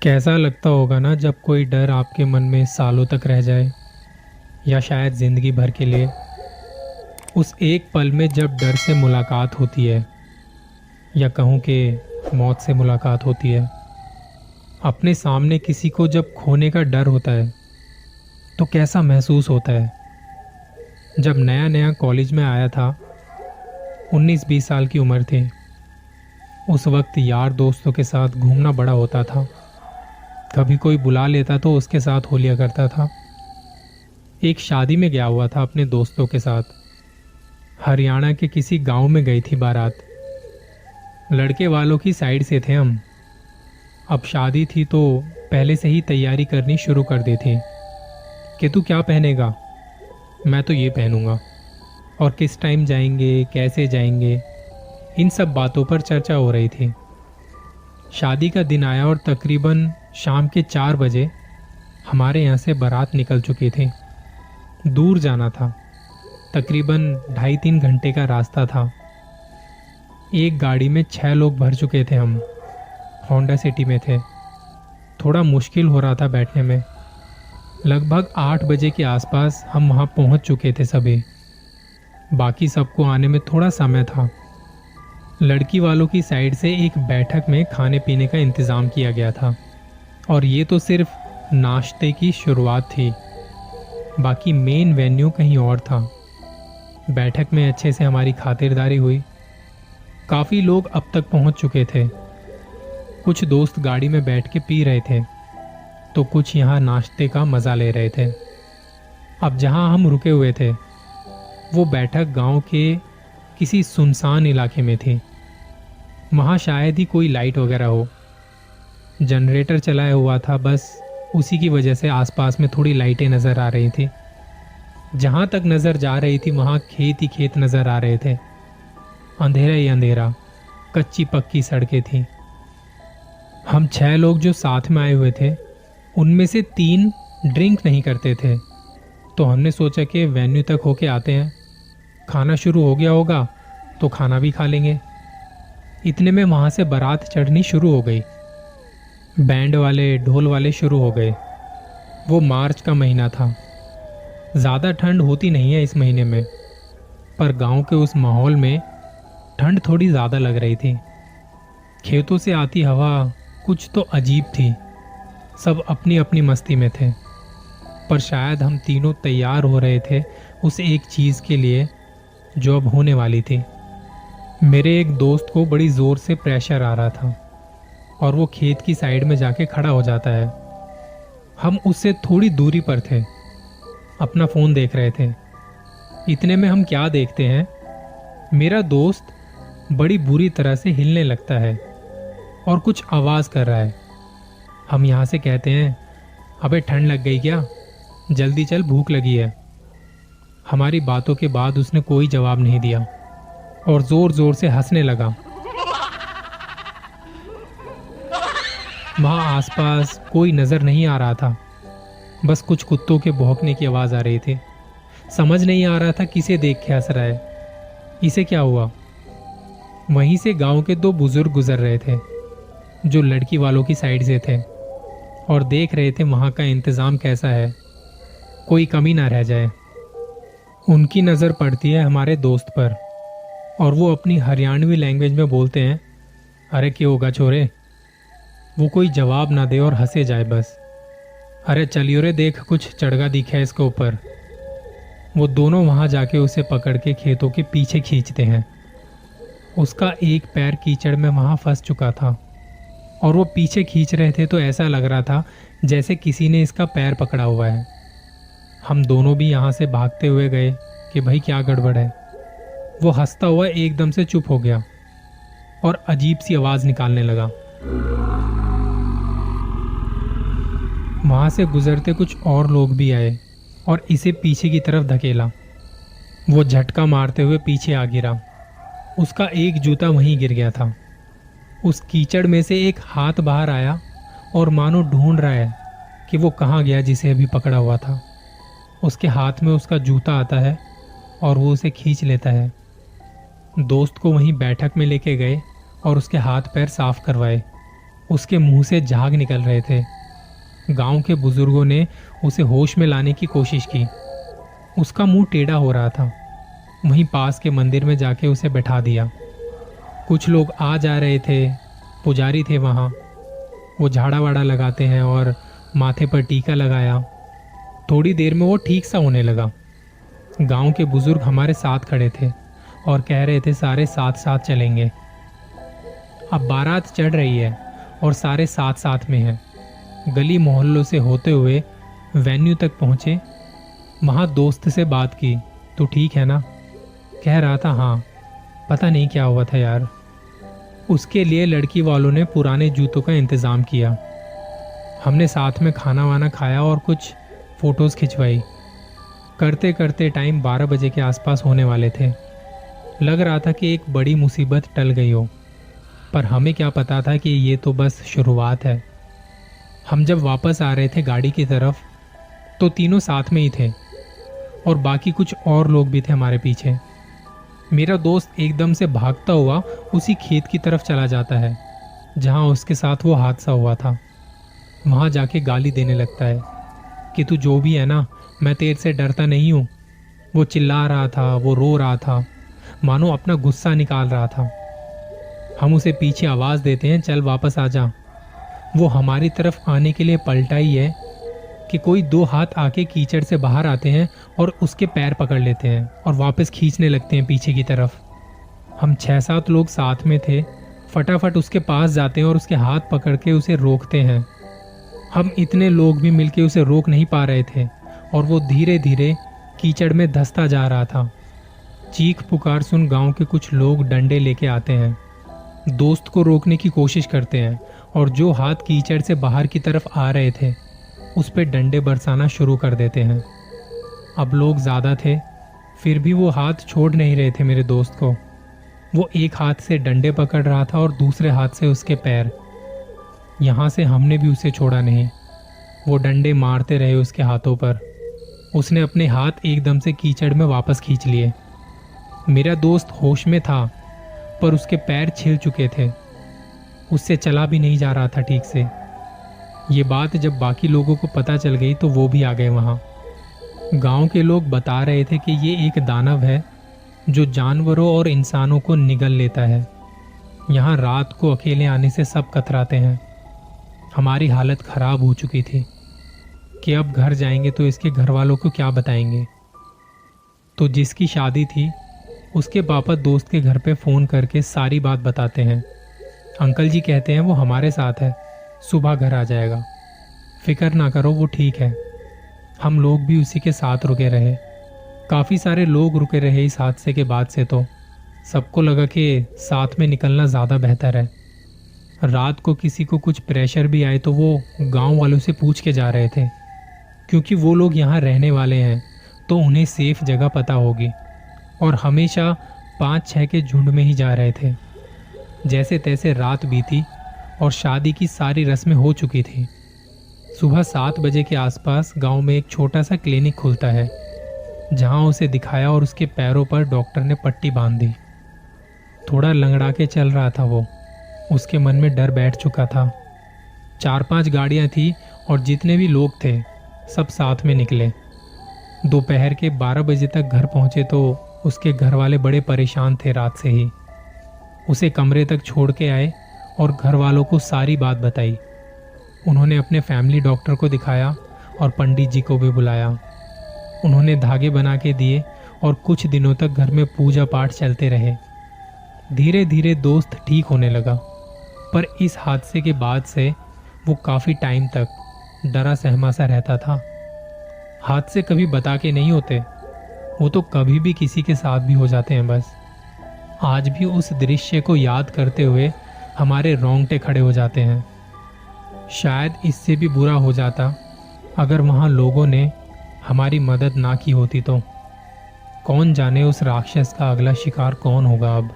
कैसा लगता होगा ना जब कोई डर आपके मन में सालों तक रह जाए या शायद जिंदगी भर के लिए। उस एक पल में जब डर से मुलाकात होती है या कहूँ कि मौत से मुलाकात होती है। अपने सामने किसी को जब खोने का डर होता है तो कैसा महसूस होता है। जब नया नया कॉलेज में आया था, 19-20 साल की उम्र थी। उस वक्त यार दोस्तों के साथ घूमना बड़ा होता था। कभी कोई बुला लेता तो उसके साथ हो लिया करता था। एक शादी में गया हुआ था अपने दोस्तों के साथ। हरियाणा के किसी गांव में गई थी बारात। लड़के वालों की साइड से थे हम। अब शादी थी तो पहले से ही तैयारी करनी शुरू कर दी थी कि तू क्या पहनेगा, मैं तो ये पहनूंगा, और किस टाइम जाएंगे, कैसे जाएंगे, इन सब बातों पर चर्चा हो रही थी। शादी का दिन आया और तकरीबन शाम के 4 बजे हमारे यहाँ से बारात निकल चुकी थी। दूर जाना था, तकरीबन 2.5-3 घंटे का रास्ता था। एक गाड़ी में 6 लोग भर चुके थे हम। होंडा सिटी में थे। थोड़ा मुश्किल हो रहा था बैठने में। लगभग 8 बजे के आसपास हम वहाँ पहुँच चुके थे सभी। बाकी सबको आने में थोड़ा समय था। लड़की वालों की साइड से एक बैठक में खाने पीने का इंतज़ाम किया गया था, और ये तो सिर्फ नाश्ते की शुरुआत थी। बाकी मेन वेन्यू कहीं और था। बैठक में अच्छे से हमारी खातिरदारी हुई। काफ़ी लोग अब तक पहुंच चुके थे। कुछ दोस्त गाड़ी में बैठ के पी रहे थे तो कुछ यहाँ नाश्ते का मज़ा ले रहे थे। अब जहाँ हम रुके हुए थे वो बैठक गांव के किसी सुनसान इलाके में थी। वहाँ शायद ही कोई लाइट वगैरह हो। जनरेटर चलाया हुआ था, बस उसी की वजह से आसपास में थोड़ी लाइटें नज़र आ रही थी। जहाँ तक नज़र जा रही थी वहाँ खेत ही खेत नज़र आ रहे थे। अंधेरा ही अंधेरा, कच्ची पक्की सड़कें थीं। हम 6 लोग जो साथ में आए हुए थे उनमें से 3 ड्रिंक नहीं करते थे, तो हमने सोचा कि वेन्यू तक होके आते हैं। खाना शुरू हो गया होगा तो खाना भी खा लेंगे। इतने में वहाँ से बारात चढ़नी शुरू हो गई। बैंड वाले, ढोल वाले शुरू हो गए। वो मार्च का महीना था। ज़्यादा ठंड होती नहीं है इस महीने में, पर गांव के उस माहौल में ठंड थोड़ी ज़्यादा लग रही थी। खेतों से आती हवा कुछ तो अजीब थी। सब अपनी अपनी मस्ती में थे, पर शायद हम तीनों तैयार हो रहे थे उस एक चीज़ के लिए जो अब होने वाली थी। मेरे एक दोस्त को बड़ी ज़ोर से प्रेशर आ रहा था और वो खेत की साइड में जाके खड़ा हो जाता है। हम उससे थोड़ी दूरी पर थे, अपना फ़ोन देख रहे थे। इतने में हम क्या देखते हैं, मेरा दोस्त बड़ी बुरी तरह से हिलने लगता है और कुछ आवाज़ कर रहा है। हम यहाँ से कहते हैं, अबे ठंड लग गई क्या, जल्दी चल, भूख लगी है। हमारी बातों के बाद उसने कोई जवाब नहीं दिया और ज़ोर ज़ोर से हंसने लगा। वहाँ आसपास कोई नज़र नहीं आ रहा था, बस कुछ कुत्तों के भौंकने की आवाज़ आ रही थी। समझ नहीं आ रहा था किसे देख के हंस रहा है, इसे क्या हुआ। वहीं से गांव के 2 बुजुर्ग गुजर रहे थे जो लड़की वालों की साइड से थे और देख रहे थे वहाँ का इंतज़ाम कैसा है, कोई कमी ना रह जाए। उनकी नज़र पड़ती है हमारे दोस्त पर और वो अपनी हरियाणवी लैंग्वेज में बोलते हैं, अरे क्या होगा छोरे। वो कोई जवाब ना दे और हंसे जाए बस। अरे चलियो रे, देख कुछ चढ़गा दिखा है इसके ऊपर। वो दोनों वहां जाके उसे पकड़ के खेतों के पीछे खींचते हैं। उसका एक पैर कीचड़ में वहां फंस चुका था और वो पीछे खींच रहे थे तो ऐसा लग रहा था जैसे किसी ने इसका पैर पकड़ा हुआ है। हम दोनों भी यहाँ से भागते हुए गए कि भाई क्या गड़बड़ है। वो हंसता हुआ एकदम से चुप हो गया और अजीब सी आवाज़ निकालने लगा। वहां से गुजरते कुछ और लोग भी आए और इसे पीछे की तरफ धकेला। वो झटका मारते हुए पीछे आ गिरा। उसका एक जूता वहीं गिर गया था। उस कीचड़ में से एक हाथ बाहर आया और मानो ढूंढ रहा है कि वो कहाँ गया जिसे अभी पकड़ा हुआ था। उसके हाथ में उसका जूता आता है और वो उसे खींच लेता है। दोस्त को वहीं बैठक में लेके गए और उसके हाथ पैर साफ करवाए। उसके मुंह से झाग निकल रहे थे। गांव के बुजुर्गों ने उसे होश में लाने की कोशिश की। उसका मुंह टेढ़ा हो रहा था। वहीं पास के मंदिर में जाके उसे बैठा दिया। कुछ लोग आ जा रहे थे, पुजारी थे वहाँ। वो झाड़ा वाड़ा लगाते हैं और माथे पर टीका लगाया। थोड़ी देर में वो ठीक सा होने लगा। गांव के बुजुर्ग हमारे साथ खड़े थे और कह रहे थे सारे साथ साथ चलेंगे। अब बारात चढ़ रही है और सारे साथ साथ में हैं। गली मोहल्लों से होते हुए वेन्यू तक पहुंचे। वहां दोस्त से बात की, तू ठीक है ना? कह रहा था हाँ, पता नहीं क्या हुआ था यार। उसके लिए लड़की वालों ने पुराने जूतों का इंतज़ाम किया। हमने साथ में खाना वाना खाया और कुछ फ़ोटोज़ खिंचवाई। करते करते टाइम 12 बजे के आसपास होने वाले थे। लग रहा था कि एक बड़ी मुसीबत टल गई हो, पर हमें क्या पता था कि ये तो बस शुरुआत है। हम जब वापस आ रहे थे गाड़ी की तरफ तो तीनों साथ में ही थे और बाकी कुछ और लोग भी थे हमारे पीछे। मेरा दोस्त एकदम से भागता हुआ उसी खेत की तरफ चला जाता है जहां उसके साथ वो हादसा हुआ था। वहां जाके गाली देने लगता है कि तू जो भी है ना, मैं तेरे से डरता नहीं हूँ। वो चिल्ला रहा था, वो रो रहा था, मानो अपना गुस्सा निकाल रहा था। हम उसे पीछे आवाज़ देते हैं, चल वापस आ जा। वो हमारी तरफ आने के लिए पलटा ही है कि कोई 2 हाथ आके कीचड़ से बाहर आते हैं और उसके पैर पकड़ लेते हैं और वापस खींचने लगते हैं पीछे की तरफ। हम 6-7 लोग साथ में थे। फटाफट उसके पास जाते हैं और उसके हाथ पकड़ के उसे रोकते हैं। हम इतने लोग भी मिलके उसे रोक नहीं पा रहे थे और वो धीरे धीरे कीचड़ में धंसता जा रहा था। चीख पुकार सुन गांव के कुछ लोग डंडे लेके आते हैं, दोस्त को रोकने की कोशिश करते हैं और जो हाथ कीचड़ से बाहर की तरफ आ रहे थे उस पे डंडे बरसाना शुरू कर देते हैं। अब लोग ज़्यादा थे, फिर भी वो हाथ छोड़ नहीं रहे थे मेरे दोस्त को। वो एक हाथ से डंडे पकड़ रहा था और दूसरे हाथ से उसके पैर। यहाँ से हमने भी उसे छोड़ा नहीं। वो डंडे मारते रहे उसके हाथों पर। उसने अपने हाथ एकदम से कीचड़ में वापस खींच लिए। मेरा दोस्त होश में था पर उसके पैर छिल चुके थे। उससे चला भी नहीं जा रहा था ठीक से। ये बात जब बाकी लोगों को पता चल गई तो वो भी आ गए वहाँ। गांव के लोग बता रहे थे कि ये एक दानव है जो जानवरों और इंसानों को निगल लेता है। यहाँ रात को अकेले आने से सब कतराते हैं। हमारी हालत खराब हो चुकी थी कि अब घर जाएंगे तो इसके घर वालों को क्या बताएंगे। तो जिसकी शादी थी उसके पापा दोस्त के घर पे फ़ोन करके सारी बात बताते हैं। अंकल जी कहते हैं वो हमारे साथ है, सुबह घर आ जाएगा, फिक्र ना करो, वो ठीक है। हम लोग भी उसी के साथ रुके रहे। काफ़ी सारे लोग रुके रहे इस हादसे के बाद से। तो सबको लगा कि साथ में निकलना ज़्यादा बेहतर है। रात को किसी को कुछ प्रेशर भी आए तो वो गांव वालों से पूछ के जा रहे थे, क्योंकि वो लोग यहाँ रहने वाले हैं तो उन्हें सेफ जगह पता होगी। और हमेशा 5-6 के झुंड में ही जा रहे थे। जैसे तैसे रात बीती और शादी की सारी रस्में हो चुकी थी। सुबह 7 बजे के आसपास गांव में एक छोटा सा क्लिनिक खुलता है जहां उसे दिखाया और उसके पैरों पर डॉक्टर ने पट्टी बांध दी। थोड़ा लंगड़ा के चल रहा था वो। उसके मन में डर बैठ चुका था। 4-5 गाड़ियां थी और जितने भी लोग थे सब साथ में निकले। दोपहर के 12 बजे तक घर पहुंचे तो उसके घर वाले बड़े परेशान थे रात से ही। उसे कमरे तक छोड़ के आए और घर वालों को सारी बात बताई। उन्होंने अपने फैमिली डॉक्टर को दिखाया और पंडित जी को भी बुलाया। उन्होंने धागे बना के दिए और कुछ दिनों तक घर में पूजा पाठ चलते रहे। धीरे धीरे दोस्त ठीक होने लगा, पर इस हादसे के बाद से वो काफ़ी टाइम तक डरा सहमा सा रहता था। हादसे कभी बता के नहीं होते, वो तो कभी भी किसी के साथ भी हो जाते हैं बस। आज भी उस दृश्य को याद करते हुए हमारे रोंगटे खड़े हो जाते हैं। शायद इससे भी बुरा हो जाता अगर वहाँ लोगों ने हमारी मदद ना की होती तो। कौन जाने उस राक्षस का अगला शिकार कौन होगा अब।